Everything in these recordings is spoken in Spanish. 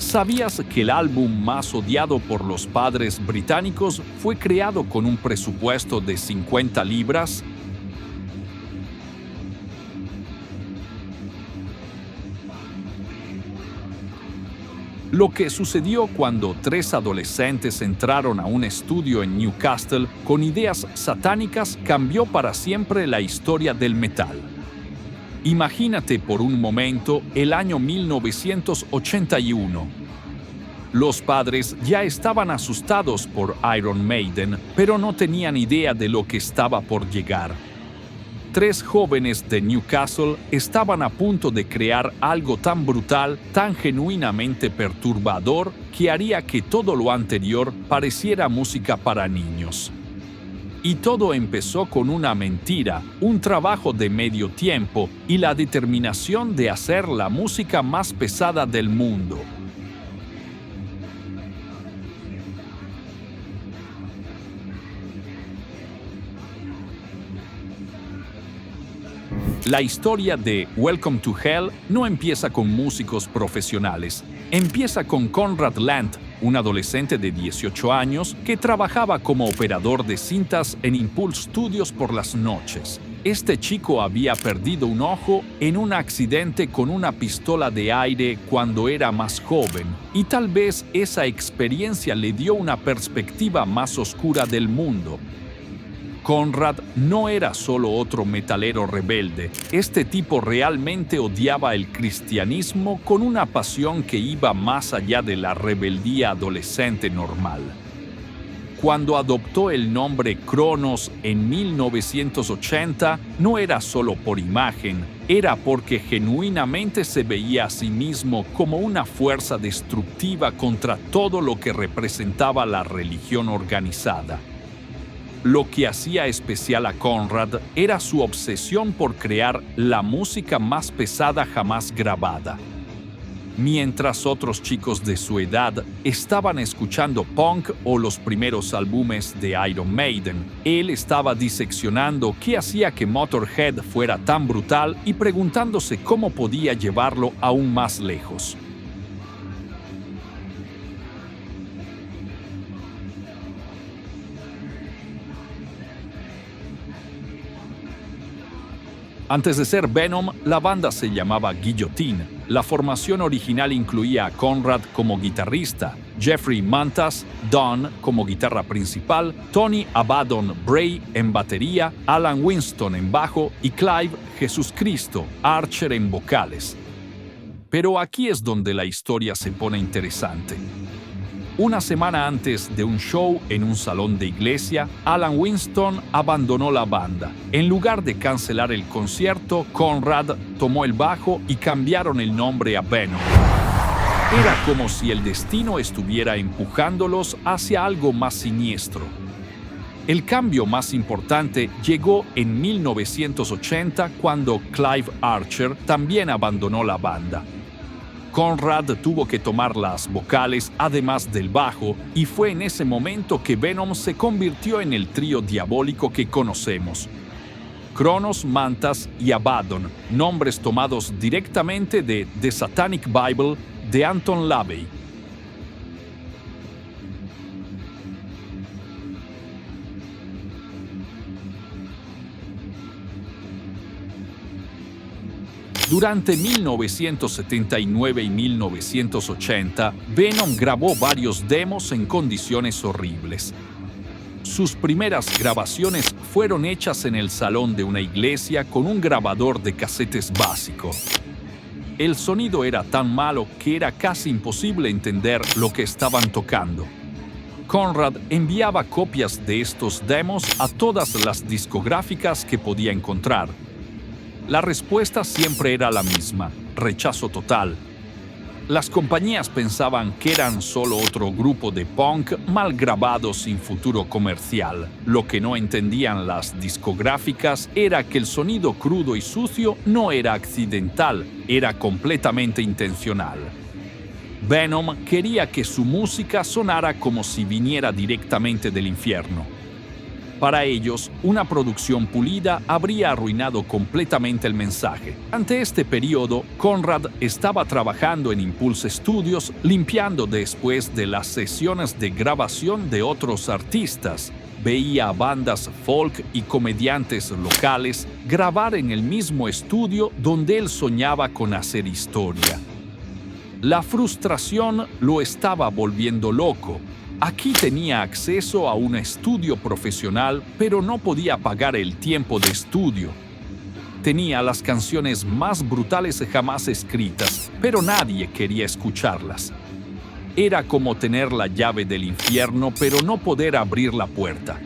¿Sabías que el álbum más odiado por los padres británicos fue creado con un presupuesto de 50 libras? Lo que sucedió cuando 3 adolescentes entraron a un estudio en Newcastle con ideas satánicas cambió para siempre la historia del metal. Imagínate por un momento el año 1981. Los padres ya estaban asustados por Iron Maiden, pero no tenían idea de lo que estaba por llegar. 3 jóvenes de Newcastle estaban a punto de crear algo tan brutal, tan genuinamente perturbador, que haría que todo lo anterior pareciera música para niños. Y todo empezó con una mentira, un trabajo de medio tiempo y la determinación de hacer la música más pesada del mundo. La historia de Welcome to Hell no empieza con músicos profesionales. Empieza con Conrad Lant, un adolescente de 18 años que trabajaba como operador de cintas en Impulse Studios por las noches. Este chico había perdido un ojo en un accidente con una pistola de aire cuando era más joven, y tal vez esa experiencia le dio una perspectiva más oscura del mundo. Conrad no era solo otro metalero rebelde. Este tipo realmente odiaba el cristianismo con una pasión que iba más allá de la rebeldía adolescente normal. Cuando adoptó el nombre Cronos en 1980, no era solo por imagen, era porque genuinamente se veía a sí mismo como una fuerza destructiva contra todo lo que representaba la religión organizada. Lo que hacía especial a Conrad era su obsesión por crear la música más pesada jamás grabada. Mientras otros chicos de su edad estaban escuchando punk o los primeros álbumes de Iron Maiden, él estaba diseccionando qué hacía que Motorhead fuera tan brutal y preguntándose cómo podía llevarlo aún más lejos. Antes de ser Venom, la banda se llamaba Guillotine. La formación original incluía a Conrad como guitarrista, Jeffrey Mantas, Don como guitarra principal, Tony Abaddon Bray en batería, Alan Winston en bajo y Clive Jesucristo Archer en vocales. Pero aquí es donde la historia se pone interesante. Una semana antes de un show en un salón de iglesia, Alan Winston abandonó la banda. En lugar de cancelar el concierto, Conrad tomó el bajo y cambiaron el nombre a Venom. Era como si el destino estuviera empujándolos hacia algo más siniestro. El cambio más importante llegó en 1980 cuando Clive Archer también abandonó la banda. Conrad tuvo que tomar las vocales además del bajo y fue en ese momento que Venom se convirtió en el trío diabólico que conocemos. Cronos, Mantas y Abaddon, nombres tomados directamente de The Satanic Bible de Anton LaVey. Durante 1979 y 1980, Venom grabó varios demos en condiciones horribles. Sus primeras grabaciones fueron hechas en el salón de una iglesia con un grabador de casetes básico. El sonido era tan malo que era casi imposible entender lo que estaban tocando. Conrad enviaba copias de estos demos a todas las discográficas que podía encontrar. La respuesta siempre era la misma: rechazo total. Las compañías pensaban que eran solo otro grupo de punk mal grabado sin futuro comercial. Lo que no entendían las discográficas era que el sonido crudo y sucio no era accidental, era completamente intencional. Venom quería que su música sonara como si viniera directamente del infierno. Para ellos, una producción pulida habría arruinado completamente el mensaje. Ante este periodo, Conrad estaba trabajando en Impulse Studios, limpiando después de las sesiones de grabación de otros artistas. Veía a bandas folk y comediantes locales grabar en el mismo estudio donde él soñaba con hacer historia. La frustración lo estaba volviendo loco. Aquí tenía acceso a un estudio profesional, pero no podía pagar el tiempo de estudio. Tenía las canciones más brutales jamás escritas, pero nadie quería escucharlas. Era como tener la llave del infierno, pero no poder abrir la puerta.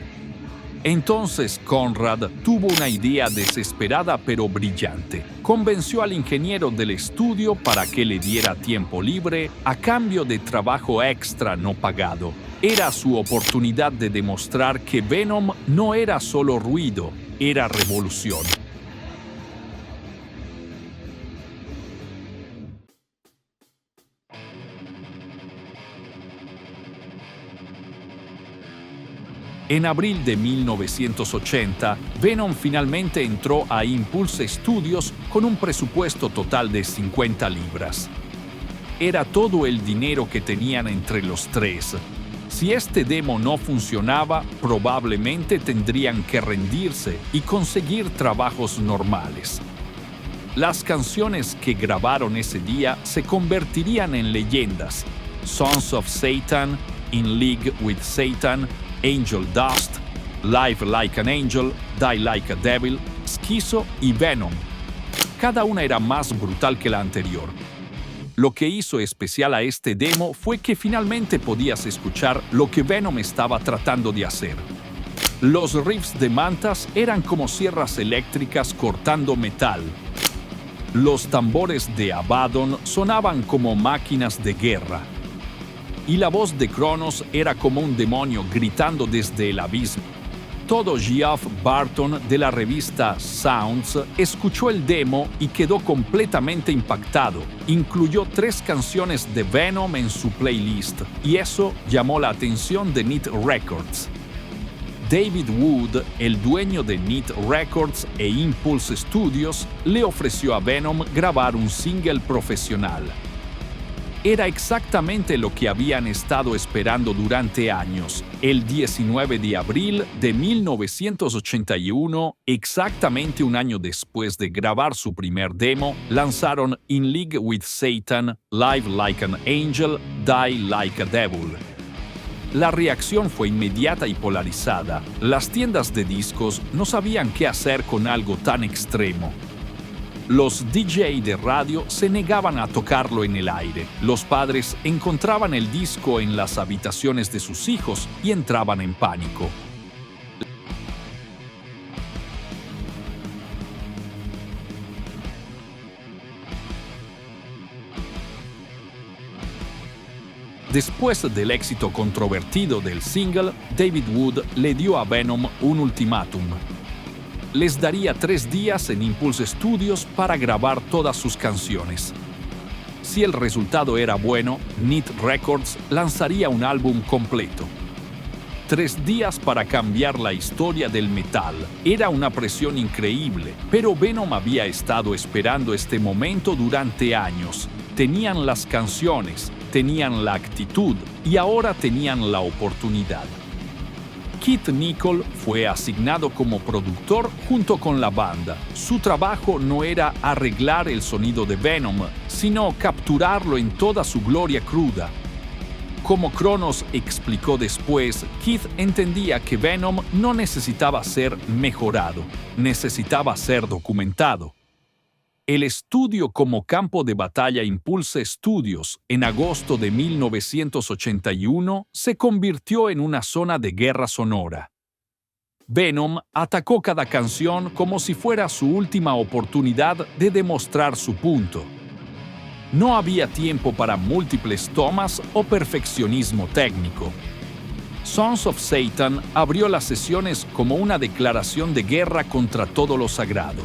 Entonces Conrad tuvo una idea desesperada pero brillante. Convenció al ingeniero del estudio para que le diera tiempo libre a cambio de trabajo extra no pagado. Era su oportunidad de demostrar que Venom no era solo ruido, era revolución. En abril de 1980, Venom finalmente entró a Impulse Studios con un presupuesto total de 50 libras. Era todo el dinero que tenían entre los tres. Si este demo no funcionaba, probablemente tendrían que rendirse y conseguir trabajos normales. Las canciones que grabaron ese día se convertirían en leyendas. Sons of Satan, In League with Satan, Angel Dust, Live Like an Angel, Die Like a Devil, Schizo y Venom. Cada una era más brutal que la anterior. Lo que hizo especial a este demo fue que finalmente podías escuchar lo que Venom estaba tratando de hacer. Los riffs de Mantas eran como sierras eléctricas cortando metal. Los tambores de Abaddon sonaban como máquinas de guerra. Y la voz de Cronos era como un demonio gritando desde el abismo. Todo Geoff Barton de la revista Sounds escuchó el demo y quedó completamente impactado. Incluyó 3 canciones de Venom en su playlist, y eso llamó la atención de Neat Records. David Wood, el dueño de Neat Records e Impulse Studios, le ofreció a Venom grabar un single profesional. Era exactamente lo que habían estado esperando durante años. El 19 de abril de 1981, exactamente un año después de grabar su primer demo, lanzaron In League with Satan, Live Like an Angel, Die Like a Devil. La reacción fue inmediata y polarizada. Las tiendas de discos no sabían qué hacer con algo tan extremo. Los DJ de radio se negaban a tocarlo en el aire. Los padres encontraban el disco en las habitaciones de sus hijos y entraban en pánico. Después del éxito controvertido del single, David Wood le dio a Venom un ultimátum. Les daría 3 días en Impulse Studios para grabar todas sus canciones. Si el resultado era bueno, Neat Records lanzaría un álbum completo. 3 días para cambiar la historia del metal. Era una presión increíble, pero Venom había estado esperando este momento durante años. Tenían las canciones, tenían la actitud y ahora tenían la oportunidad. Keith Nichol fue asignado como productor junto con la banda. Su trabajo no era arreglar el sonido de Venom, sino capturarlo en toda su gloria cruda. Como Cronos explicó después, Keith entendía que Venom no necesitaba ser mejorado, necesitaba ser documentado. El estudio como campo de batalla Impulse Studios en agosto de 1981 se convirtió en una zona de guerra sonora. Venom atacó cada canción como si fuera su última oportunidad de demostrar su punto. No había tiempo para múltiples tomas o perfeccionismo técnico. Sons of Satan abrió las sesiones como una declaración de guerra contra todo lo sagrado.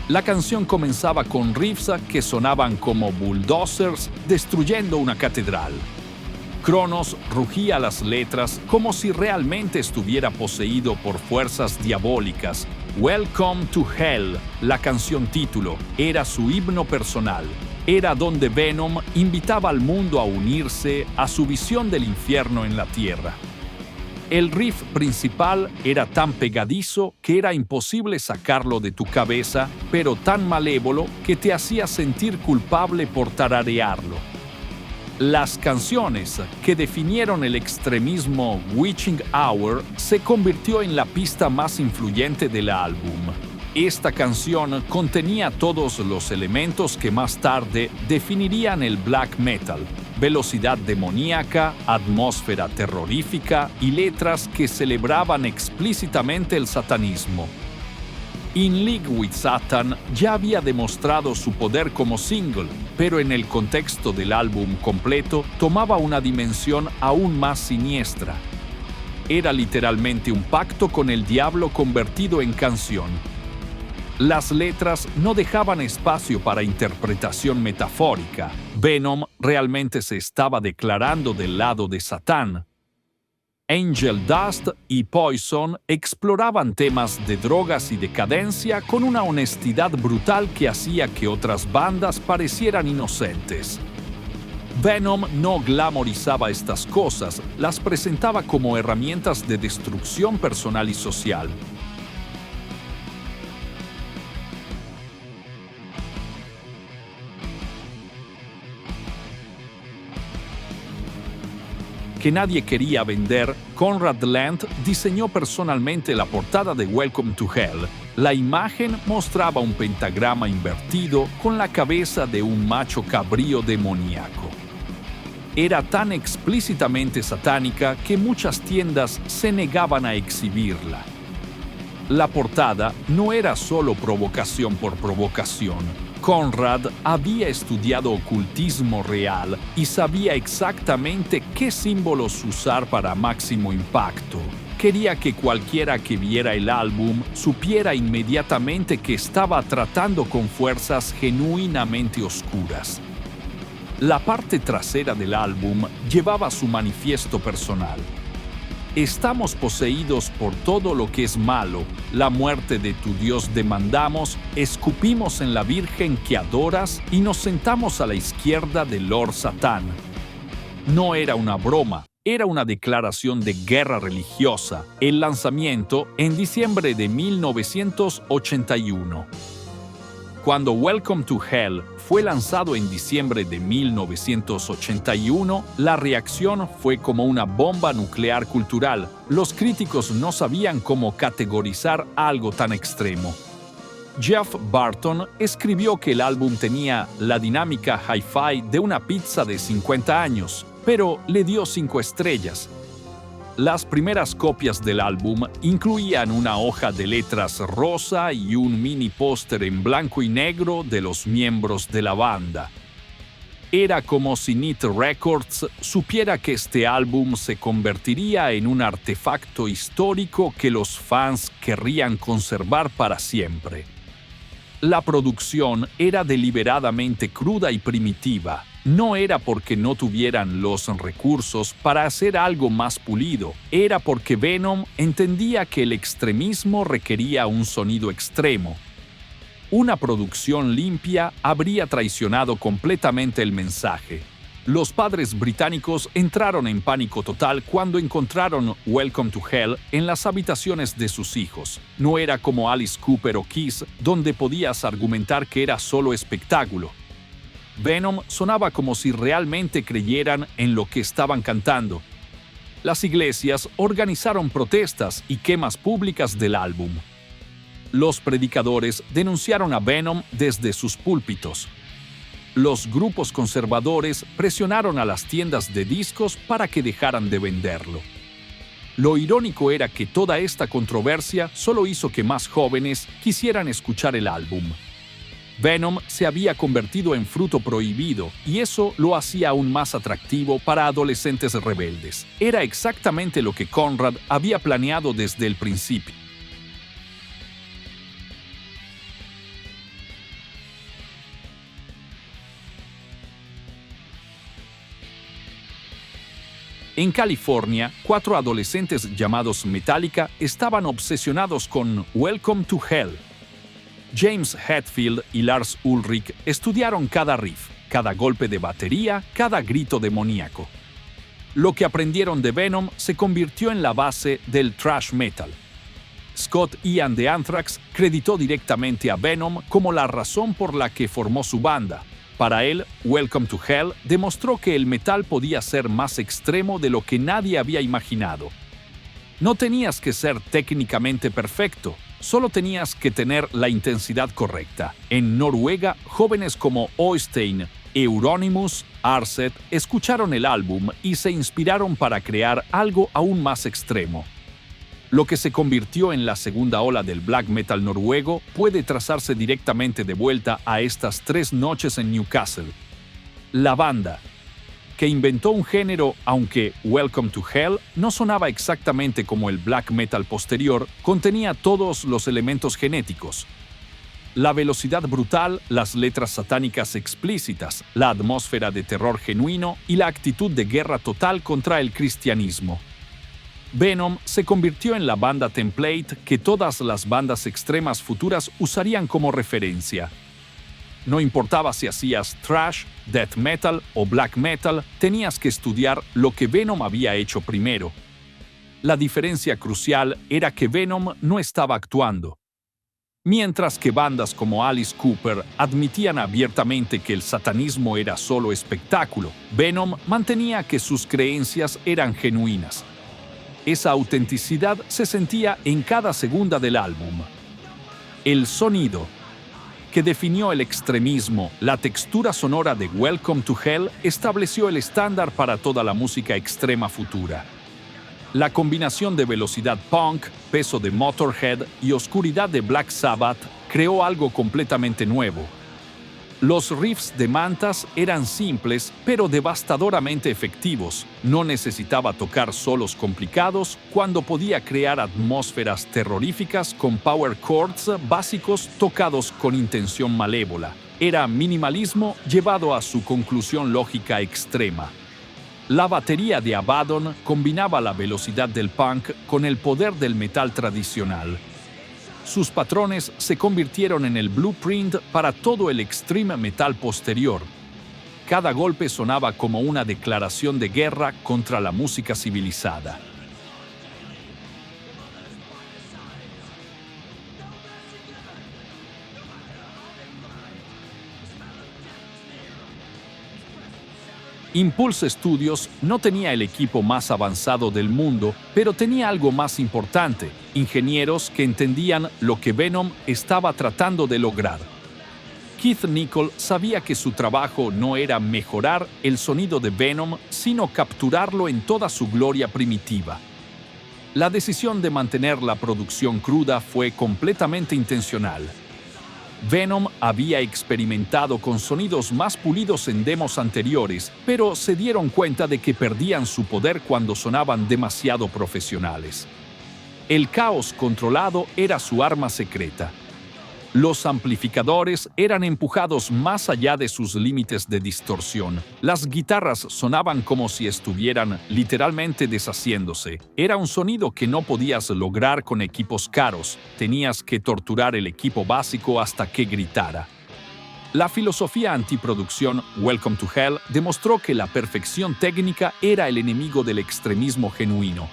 La canción comenzaba con riffs que sonaban como bulldozers destruyendo una catedral. Cronos rugía las letras como si realmente estuviera poseído por fuerzas diabólicas. Welcome to Hell, la canción título, era su himno personal. Era donde Venom invitaba al mundo a unirse a su visión del infierno en la Tierra. El riff principal era tan pegadizo que era imposible sacarlo de tu cabeza, pero tan malévolo que te hacía sentir culpable por tararearlo. Las canciones que definieron el extremismo Witching Hour se convirtió en la pista más influyente del álbum. Esta canción contenía todos los elementos que más tarde definirían el black metal: velocidad demoníaca, atmósfera terrorífica y letras que celebraban explícitamente el satanismo. In League with Satan ya había demostrado su poder como single, pero en el contexto del álbum completo tomaba una dimensión aún más siniestra. Era literalmente un pacto con el diablo convertido en canción. Las letras no dejaban espacio para interpretación metafórica. Venom realmente se estaba declarando del lado de Satán. Angel Dust y Poison exploraban temas de drogas y decadencia con una honestidad brutal que hacía que otras bandas parecieran inocentes. Venom no glamorizaba estas cosas, las presentaba como herramientas de destrucción personal y social. Que nadie quería vender, Conrad Land diseñó personalmente la portada de Welcome to Hell. La imagen mostraba un pentagrama invertido con la cabeza de un macho cabrío demoníaco. Era tan explícitamente satánica que muchas tiendas se negaban a exhibirla. La portada no era solo provocación por provocación. Conrad había estudiado ocultismo real y sabía exactamente qué símbolos usar para máximo impacto. Quería que cualquiera que viera el álbum supiera inmediatamente que estaba tratando con fuerzas genuinamente oscuras. La parte trasera del álbum llevaba su manifiesto personal. Estamos poseídos por todo lo que es malo, la muerte de tu Dios demandamos, escupimos en la Virgen que adoras y nos sentamos a la izquierda del Lord Satán. No era una broma, era una declaración de guerra religiosa. El lanzamiento en diciembre de 1981. Cuando Welcome to Hell fue lanzado en diciembre de 1981, la reacción fue como una bomba nuclear cultural. Los críticos no sabían cómo categorizar algo tan extremo. Jeff Barton escribió que el álbum tenía la dinámica hi-fi de una pizza de 50 años, pero le dio 5 estrellas. Las primeras copias del álbum incluían una hoja de letras rosa y un mini póster en blanco y negro de los miembros de la banda. Era como si Neat Records supiera que este álbum se convertiría en un artefacto histórico que los fans querrían conservar para siempre. La producción era deliberadamente cruda y primitiva. No era porque no tuvieran los recursos para hacer algo más pulido, era porque Venom entendía que el extremismo requería un sonido extremo. Una producción limpia habría traicionado completamente el mensaje. Los padres británicos entraron en pánico total cuando encontraron Welcome to Hell en las habitaciones de sus hijos. No era como Alice Cooper o Kiss, donde podías argumentar que era solo espectáculo. Venom sonaba como si realmente creyeran en lo que estaban cantando. Las iglesias organizaron protestas y quemas públicas del álbum. Los predicadores denunciaron a Venom desde sus púlpitos. Los grupos conservadores presionaron a las tiendas de discos para que dejaran de venderlo. Lo irónico era que toda esta controversia solo hizo que más jóvenes quisieran escuchar el álbum. Venom se había convertido en fruto prohibido y eso lo hacía aún más atractivo para adolescentes rebeldes. Era exactamente lo que Conrad había planeado desde el principio. En California, 4 adolescentes llamados Metallica estaban obsesionados con Welcome to Hell. James Hetfield y Lars Ulrich estudiaron cada riff, cada golpe de batería, cada grito demoníaco. Lo que aprendieron de Venom se convirtió en la base del thrash metal. Scott Ian de Anthrax creditó directamente a Venom como la razón por la que formó su banda. Para él, Welcome to Hell demostró que el metal podía ser más extremo de lo que nadie había imaginado. No tenías que ser técnicamente perfecto, solo tenías que tener la intensidad correcta. En Noruega, jóvenes como Oystein, Euronymous, Arset escucharon el álbum y se inspiraron para crear algo aún más extremo. Lo que se convirtió en la segunda ola del black metal noruego puede trazarse directamente de vuelta a estas 3 noches en Newcastle. La banda, que inventó un género, aunque Welcome to Hell no sonaba exactamente como el black metal posterior, contenía todos los elementos genéticos. La velocidad brutal, las letras satánicas explícitas, la atmósfera de terror genuino y la actitud de guerra total contra el cristianismo. Venom se convirtió en la banda template que todas las bandas extremas futuras usarían como referencia. No importaba si hacías thrash, death metal o black metal, tenías que estudiar lo que Venom había hecho primero. La diferencia crucial era que Venom no estaba actuando. Mientras que bandas como Alice Cooper admitían abiertamente que el satanismo era solo espectáculo, Venom mantenía que sus creencias eran genuinas. Esa autenticidad se sentía en cada segunda del álbum. El sonido, que definió el extremismo, la textura sonora de Welcome to Hell estableció el estándar para toda la música extrema futura. La combinación de velocidad punk, peso de Motorhead y oscuridad de Black Sabbath creó algo completamente nuevo. Los riffs de Mantas eran simples, pero devastadoramente efectivos. No necesitaba tocar solos complicados cuando podía crear atmósferas terroríficas con power chords básicos tocados con intención malévola. Era minimalismo llevado a su conclusión lógica extrema. La batería de Abaddon combinaba la velocidad del punk con el poder del metal tradicional. Sus patrones se convirtieron en el blueprint para todo el extreme metal posterior. Cada golpe sonaba como una declaración de guerra contra la música civilizada. Impulse Studios no tenía el equipo más avanzado del mundo, pero tenía algo más importante: ingenieros que entendían lo que Venom estaba tratando de lograr. Keith Nichol sabía que su trabajo no era mejorar el sonido de Venom, sino capturarlo en toda su gloria primitiva. La decisión de mantener la producción cruda fue completamente intencional. Venom había experimentado con sonidos más pulidos en demos anteriores, pero se dieron cuenta de que perdían su poder cuando sonaban demasiado profesionales. El caos controlado era su arma secreta. Los amplificadores eran empujados más allá de sus límites de distorsión. Las guitarras sonaban como si estuvieran literalmente deshaciéndose. Era un sonido que no podías lograr con equipos caros. Tenías que torturar el equipo básico hasta que gritara. La filosofía antiproducción Welcome to Hell demostró que la perfección técnica era el enemigo del extremismo genuino.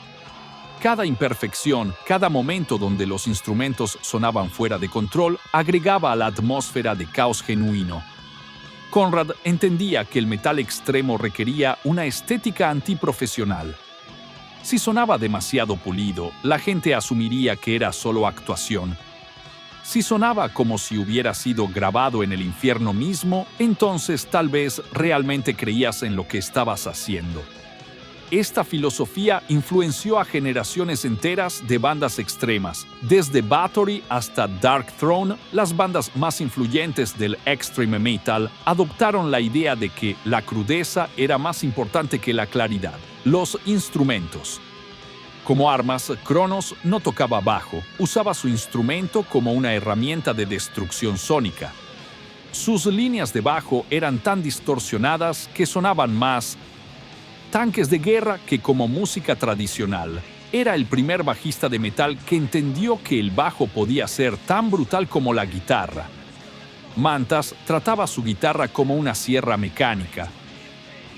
Cada imperfección, cada momento donde los instrumentos sonaban fuera de control, agregaba a la atmósfera de caos genuino. Conrad entendía que el metal extremo requería una estética antiprofesional. Si sonaba demasiado pulido, la gente asumiría que era solo actuación. Si sonaba como si hubiera sido grabado en el infierno mismo, entonces tal vez realmente creías en lo que estabas haciendo. Esta filosofía influenció a generaciones enteras de bandas extremas. Desde Bathory hasta Dark Throne, las bandas más influyentes del extreme metal adoptaron la idea de que la crudeza era más importante que la claridad. Los instrumentos. Como armas, Cronos no tocaba bajo, usaba su instrumento como una herramienta de destrucción sónica. Sus líneas de bajo eran tan distorsionadas que sonaban más tanques de guerra que como música tradicional. Era el primer bajista de metal que entendió que el bajo podía ser tan brutal como la guitarra. Mantas trataba su guitarra como una sierra mecánica.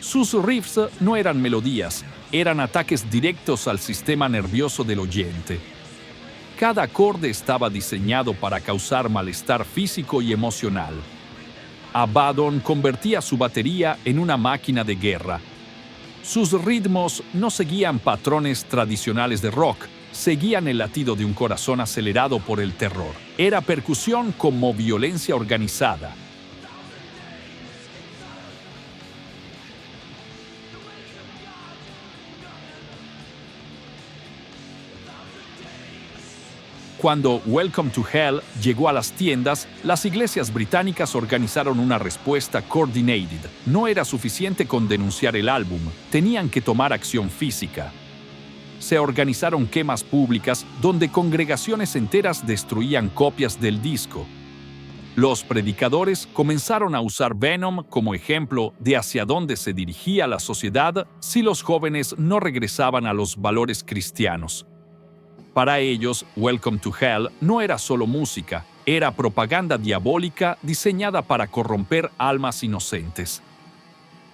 Sus riffs no eran melodías, eran ataques directos al sistema nervioso del oyente. Cada acorde estaba diseñado para causar malestar físico y emocional. Abaddon convertía su batería en una máquina de guerra. Sus ritmos no seguían patrones tradicionales de rock, seguían el latido de un corazón acelerado por el terror. Era percusión como violencia organizada. Cuando Welcome to Hell llegó a las tiendas, las iglesias británicas organizaron una respuesta coordinated. No era suficiente con denunciar el álbum, tenían que tomar acción física. Se organizaron quemas públicas donde congregaciones enteras destruían copias del disco. Los predicadores comenzaron a usar Venom como ejemplo de hacia dónde se dirigía la sociedad si los jóvenes no regresaban a los valores cristianos. Para ellos, Welcome to Hell no era solo música, era propaganda diabólica diseñada para corromper almas inocentes.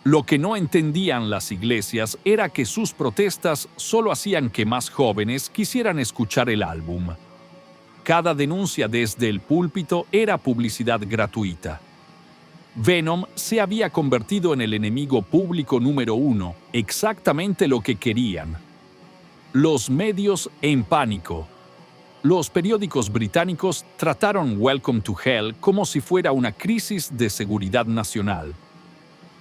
Lo que no entendían las iglesias era que sus protestas solo hacían que más jóvenes quisieran escuchar el álbum. Cada denuncia desde el púlpito era publicidad gratuita. Venom se había convertido en el enemigo público número 1, exactamente lo que querían. Los medios en pánico. Los periódicos británicos trataron Welcome to Hell como si fuera una crisis de seguridad nacional.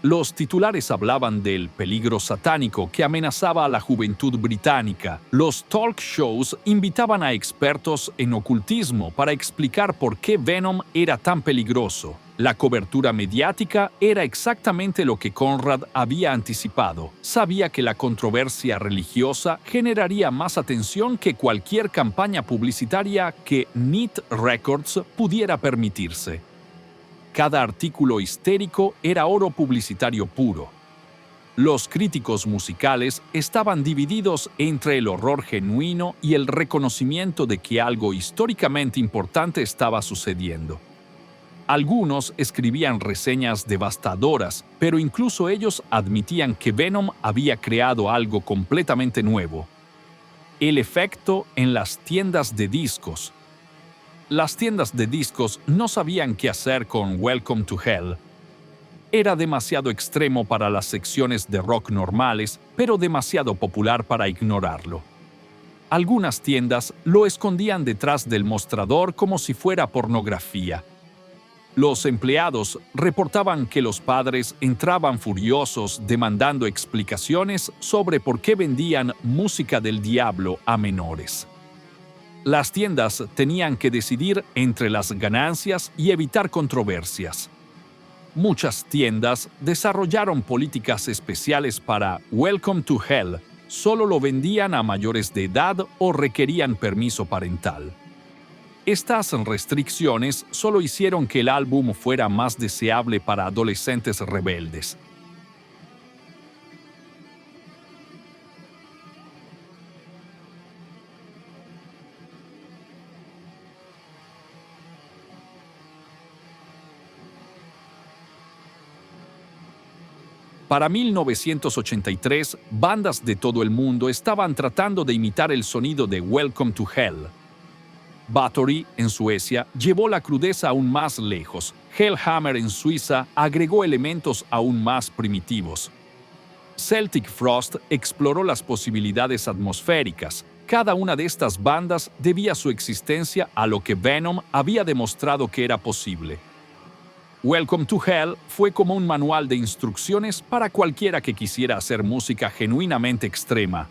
Los titulares hablaban del peligro satánico que amenazaba a la juventud británica. Los talk shows invitaban a expertos en ocultismo para explicar por qué Venom era tan peligroso. La cobertura mediática era exactamente lo que Conrad había anticipado. Sabía que la controversia religiosa generaría más atención que cualquier campaña publicitaria que Neat Records pudiera permitirse. Cada artículo histérico era oro publicitario puro. Los críticos musicales estaban divididos entre el horror genuino y el reconocimiento de que algo históricamente importante estaba sucediendo. Algunos escribían reseñas devastadoras, pero incluso ellos admitían que Venom había creado algo completamente nuevo. El efecto en las tiendas de discos. Las tiendas de discos no sabían qué hacer con Welcome to Hell. Era demasiado extremo para las secciones de rock normales, pero demasiado popular para ignorarlo. Algunas tiendas lo escondían detrás del mostrador como si fuera pornografía. Los empleados reportaban que los padres entraban furiosos demandando explicaciones sobre por qué vendían música del diablo a menores. Las tiendas tenían que decidir entre las ganancias y evitar controversias. Muchas tiendas desarrollaron políticas especiales para Welcome to Hell. Solo lo vendían a mayores de edad o requerían permiso parental. Estas restricciones solo hicieron que el álbum fuera más deseable para adolescentes rebeldes. Para 1983, bandas de todo el mundo estaban tratando de imitar el sonido de Welcome to Hell. Bathory, en Suecia, llevó la crudeza aún más lejos. Hellhammer, en Suiza, agregó elementos aún más primitivos. Celtic Frost exploró las posibilidades atmosféricas. Cada una de estas bandas debía su existencia a lo que Venom había demostrado que era posible. Welcome to Hell fue como un manual de instrucciones para cualquiera que quisiera hacer música genuinamente extrema.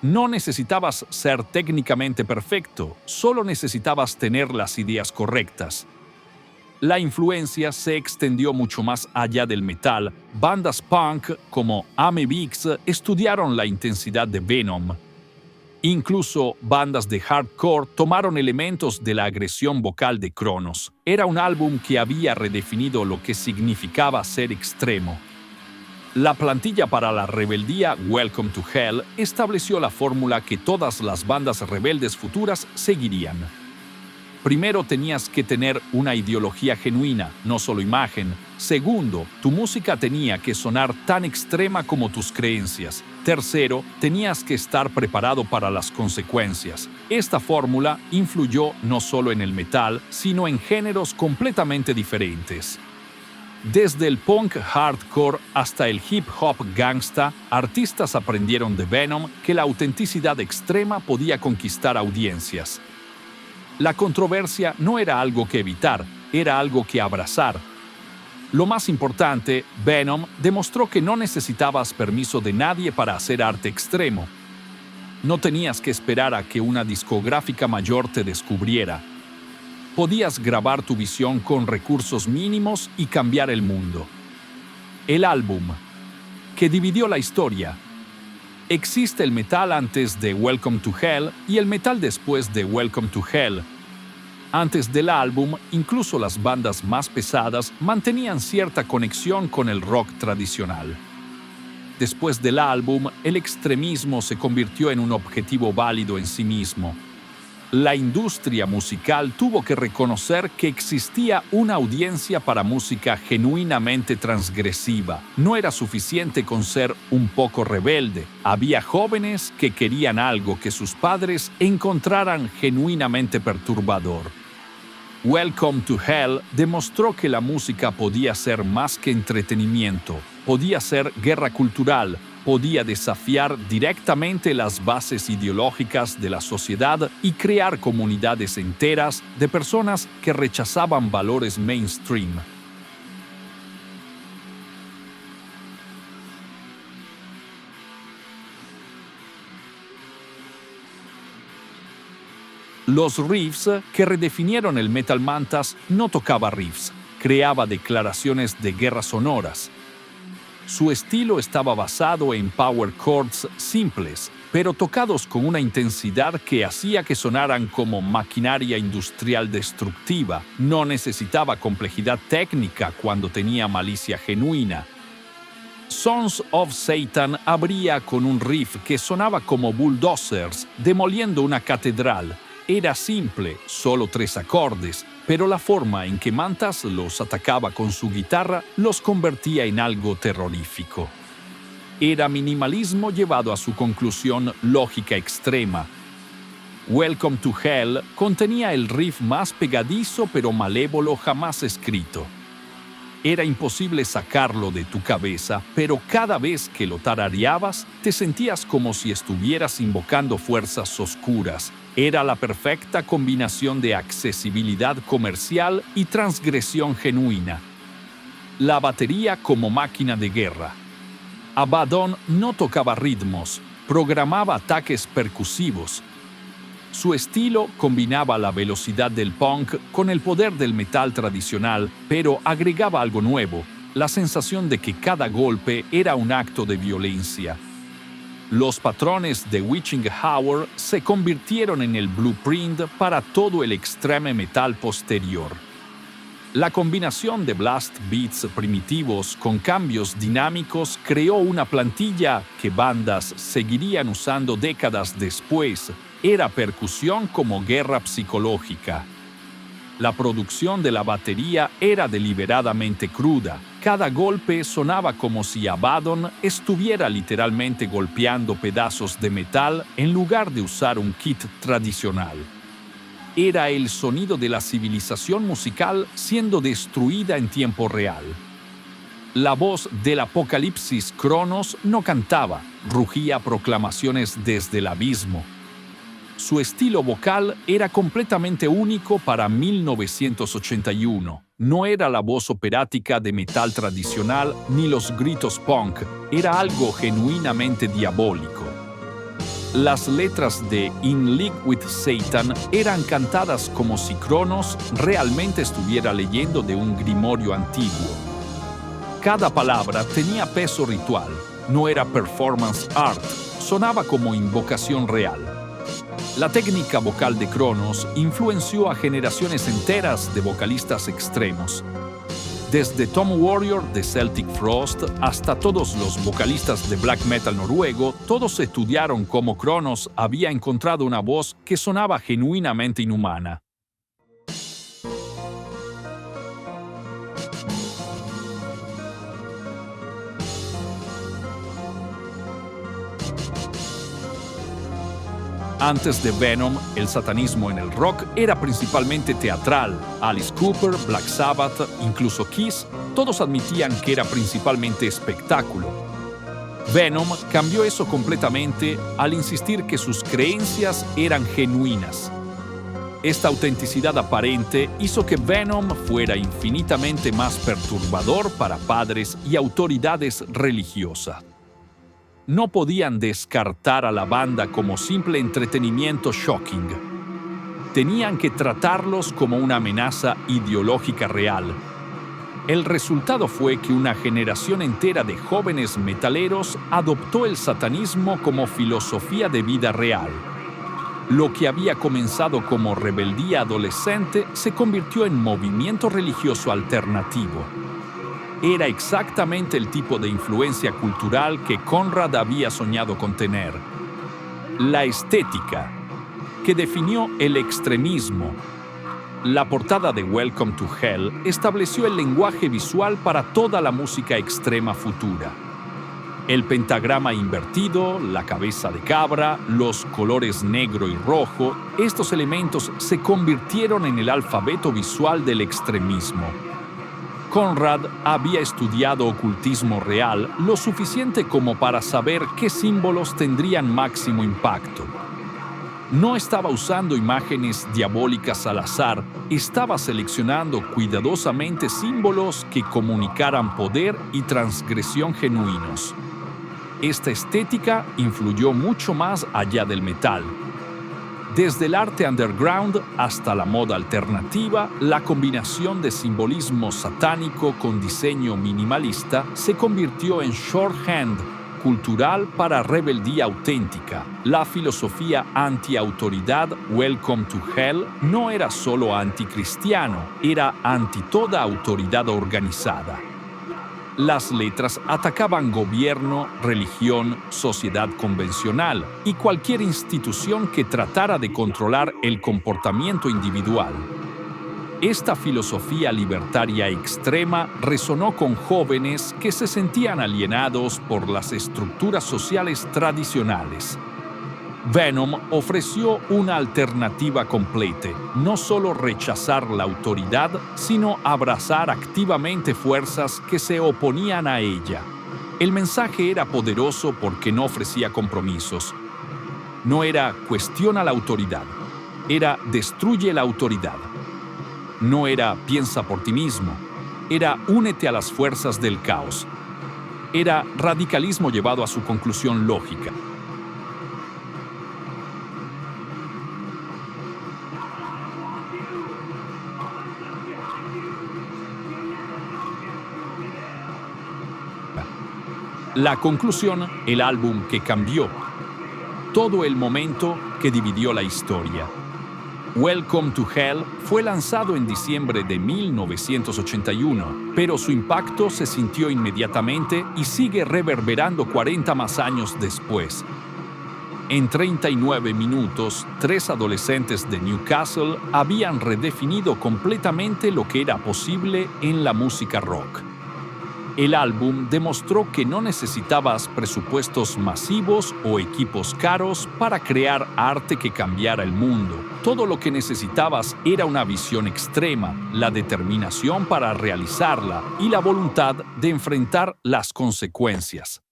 No necesitabas ser técnicamente perfecto, solo necesitabas tener las ideas correctas. La influencia se extendió mucho más allá del metal. Bandas punk como Amebix estudiaron la intensidad de Venom. Incluso bandas de hardcore tomaron elementos de la agresión vocal de Cronos. Era un álbum que había redefinido lo que significaba ser extremo. La plantilla para la rebeldía Welcome to Hell estableció la fórmula que todas las bandas rebeldes futuras seguirían. Primero, tenías que tener una ideología genuina, no solo imagen. Segundo, tu música tenía que sonar tan extrema como tus creencias. Tercero, tenías que estar preparado para las consecuencias. Esta fórmula influyó no solo en el metal, sino en géneros completamente diferentes. Desde el punk hardcore hasta el hip hop gangsta, artistas aprendieron de Venom que la autenticidad extrema podía conquistar audiencias. La controversia no era algo que evitar, era algo que abrazar. Lo más importante, Venom demostró que no necesitabas permiso de nadie para hacer arte extremo. No tenías que esperar a que una discográfica mayor te descubriera. Podías grabar tu visión con recursos mínimos y cambiar el mundo. El álbum que dividió la historia. Existe el metal antes de Welcome to Hell y el metal después de Welcome to Hell. Antes del álbum, incluso las bandas más pesadas mantenían cierta conexión con el rock tradicional. Después del álbum, el extremismo se convirtió en un objetivo válido en sí mismo. La industria musical tuvo que reconocer que existía una audiencia para música genuinamente transgresiva. No era suficiente con ser un poco rebelde. Había jóvenes que querían algo que sus padres encontraran genuinamente perturbador. Welcome to Hell demostró que la música podía ser más que entretenimiento, podía ser guerra cultural, podía desafiar directamente las bases ideológicas de la sociedad y crear comunidades enteras de personas que rechazaban valores mainstream. Los riffs que redefinieron el Metal Mantas no tocaba riffs, creaba declaraciones de guerra sonoras. Su estilo estaba basado en power chords simples, pero tocados con una intensidad que hacía que sonaran como maquinaria industrial destructiva. No necesitaba complejidad técnica cuando tenía malicia genuina. Sons of Satan abría con un riff que sonaba como bulldozers demoliendo una catedral. Era simple, solo 3 acordes, pero la forma en que Mantas los atacaba con su guitarra los convertía en algo terrorífico. Era minimalismo llevado a su conclusión lógica extrema. Welcome to Hell contenía el riff más pegadizo pero malévolo jamás escrito. Era imposible sacarlo de tu cabeza, pero cada vez que lo tarareabas, te sentías como si estuvieras invocando fuerzas oscuras. Era la perfecta combinación de accesibilidad comercial y transgresión genuina. La batería como máquina de guerra. Abaddon no tocaba ritmos, programaba ataques percusivos. Su estilo combinaba la velocidad del punk con el poder del metal tradicional, pero agregaba algo nuevo, la sensación de que cada golpe era un acto de violencia. Los patrones de Witching Hour se convirtieron en el blueprint para todo el extreme metal posterior. La combinación de blast beats primitivos con cambios dinámicos creó una plantilla que bandas seguirían usando décadas después. Era percusión como guerra psicológica. La producción de la batería era deliberadamente cruda. Cada golpe sonaba como si Abaddon estuviera literalmente golpeando pedazos de metal en lugar de usar un kit tradicional. Era el sonido de la civilización musical siendo destruida en tiempo real. La voz del apocalipsis Cronos no cantaba, rugía proclamaciones desde el abismo. Su estilo vocal era completamente único para 1981. No era la voz operática de metal tradicional ni los gritos punk, era algo genuinamente diabólico. Las letras de In League with Satan eran cantadas como si Cronos realmente estuviera leyendo de un grimorio antiguo. Cada palabra tenía peso ritual, no era performance art, sonaba como invocación real. La técnica vocal de Cronos influenció a generaciones enteras de vocalistas extremos. Desde Tom Warrior de Celtic Frost hasta todos los vocalistas de black metal noruego, todos estudiaron cómo Cronos había encontrado una voz que sonaba genuinamente inhumana. Antes de Venom, el satanismo en el rock era principalmente teatral. Alice Cooper, Black Sabbath, incluso Kiss, todos admitían que era principalmente espectáculo. Venom cambió eso completamente al insistir que sus creencias eran genuinas. Esta autenticidad aparente hizo que Venom fuera infinitamente más perturbador para padres y autoridades religiosas. No podían descartar a la banda como simple entretenimiento shocking. Tenían que tratarlos como una amenaza ideológica real. El resultado fue que una generación entera de jóvenes metaleros adoptó el satanismo como filosofía de vida real. Lo que había comenzado como rebeldía adolescente se convirtió en movimiento religioso alternativo. Era exactamente el tipo de influencia cultural que Conrad había soñado con tener. La estética, que definió el extremismo. La portada de Welcome to Hell estableció el lenguaje visual para toda la música extrema futura. El pentagrama invertido, la cabeza de cabra, los colores negro y rojo, estos elementos se convirtieron en el alfabeto visual del extremismo. Conrad había estudiado ocultismo real lo suficiente como para saber qué símbolos tendrían máximo impacto. No estaba usando imágenes diabólicas al azar, estaba seleccionando cuidadosamente símbolos que comunicaran poder y transgresión genuinos. Esta estética influyó mucho más allá del metal. Desde el arte underground hasta la moda alternativa, la combinación de simbolismo satánico con diseño minimalista se convirtió en shorthand cultural para rebeldía auténtica. La filosofía anti-autoridad Welcome to Hell no era solo anticristiano, era anti toda autoridad organizada. Las letras atacaban gobierno, religión, sociedad convencional y cualquier institución que tratara de controlar el comportamiento individual. Esta filosofía libertaria extrema resonó con jóvenes que se sentían alienados por las estructuras sociales tradicionales. Venom ofreció una alternativa completa, no solo rechazar la autoridad, sino abrazar activamente fuerzas que se oponían a ella. El mensaje era poderoso porque no ofrecía compromisos. No era cuestiona la autoridad, era destruye la autoridad. No era piensa por ti mismo, era únete a las fuerzas del caos. Era radicalismo llevado a su conclusión lógica. La conclusión, el álbum que cambió todo el momento que dividió la historia. Welcome to Hell fue lanzado en diciembre de 1981, pero su impacto se sintió inmediatamente y sigue reverberando 40 más años después. En 39 minutos, 3 adolescentes de Newcastle habían redefinido completamente lo que era posible en la música rock. El álbum demostró que no necesitabas presupuestos masivos o equipos caros para crear arte que cambiara el mundo. Todo lo que necesitabas era una visión extrema, la determinación para realizarla y la voluntad de enfrentar las consecuencias.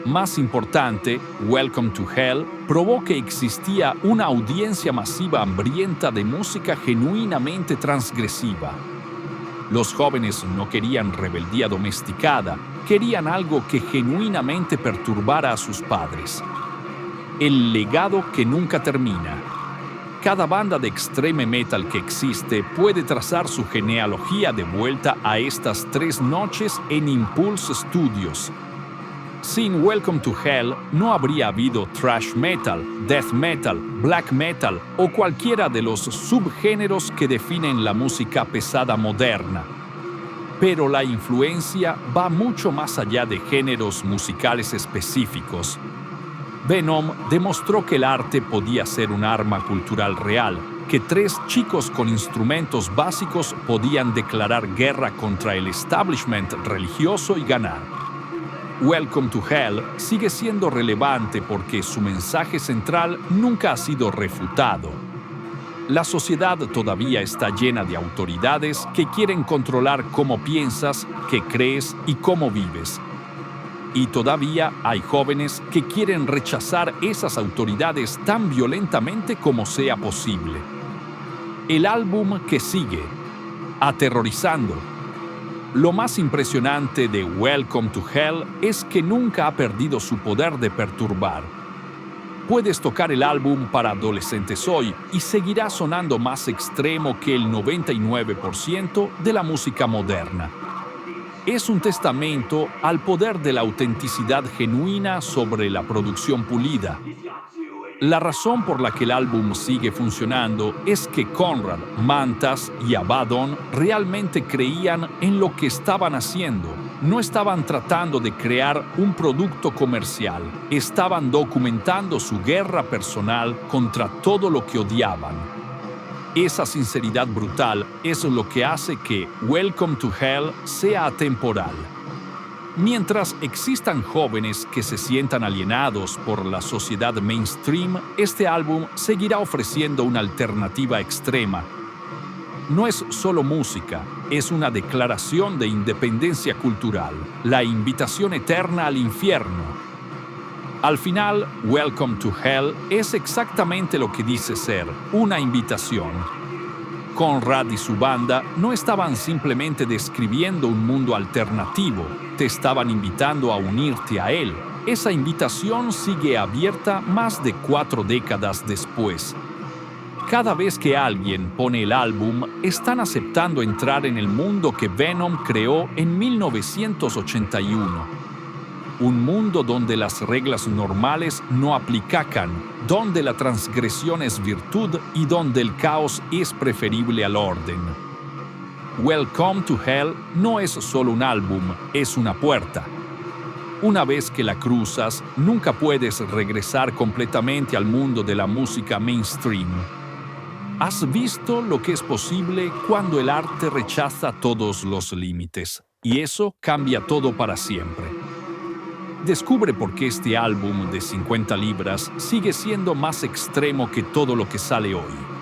Más importante, Welcome to Hell probó que existía una audiencia masiva hambrienta de música genuinamente transgresiva. Los jóvenes no querían rebeldía domesticada, querían algo que genuinamente perturbara a sus padres. El legado que nunca termina. Cada banda de extreme metal que existe puede trazar su genealogía de vuelta a estas 3 noches en Impulse Studios. Sin Welcome to Hell no habría habido thrash metal, death metal, black metal o cualquiera de los subgéneros que definen la música pesada moderna. Pero la influencia va mucho más allá de géneros musicales específicos. Venom demostró que el arte podía ser un arma cultural real, que 3 chicos con instrumentos básicos podían declarar guerra contra el establishment religioso y ganar. Welcome to Hell sigue siendo relevante porque su mensaje central nunca ha sido refutado. La sociedad todavía está llena de autoridades que quieren controlar cómo piensas, qué crees y cómo vives. Y todavía hay jóvenes que quieren rechazar esas autoridades tan violentamente como sea posible. El álbum que sigue, Aterrorizando. Lo más impresionante de Welcome to Hell es que nunca ha perdido su poder de perturbar. Puedes tocar el álbum para adolescentes hoy y seguirá sonando más extremo que el 99% de la música moderna. Es un testamento al poder de la autenticidad genuina sobre la producción pulida. La razón por la que el álbum sigue funcionando es que Conrad, Mantas y Abaddon realmente creían en lo que estaban haciendo. No estaban tratando de crear un producto comercial, estaban documentando su guerra personal contra todo lo que odiaban. Esa sinceridad brutal es lo que hace que Welcome to Hell sea atemporal. Mientras existan jóvenes que se sientan alienados por la sociedad mainstream, este álbum seguirá ofreciendo una alternativa extrema. No es solo música, es una declaración de independencia cultural, la invitación eterna al infierno. Al final, Welcome to Hell es exactamente lo que dice ser, una invitación. Conrad y su banda no estaban simplemente describiendo un mundo alternativo, te estaban invitando a unirte a él. Esa invitación sigue abierta más de 4 décadas después. Cada vez que alguien pone el álbum, están aceptando entrar en el mundo que Venom creó en 1981. Un mundo donde las reglas normales no aplican, donde la transgresión es virtud y donde el caos es preferible al orden. Welcome to Hell no es solo un álbum, es una puerta. Una vez que la cruzas, nunca puedes regresar completamente al mundo de la música mainstream. Has visto lo que es posible cuando el arte rechaza todos los límites, y eso cambia todo para siempre. Descubre por qué este álbum de 50 libras sigue siendo más extremo que todo lo que sale hoy.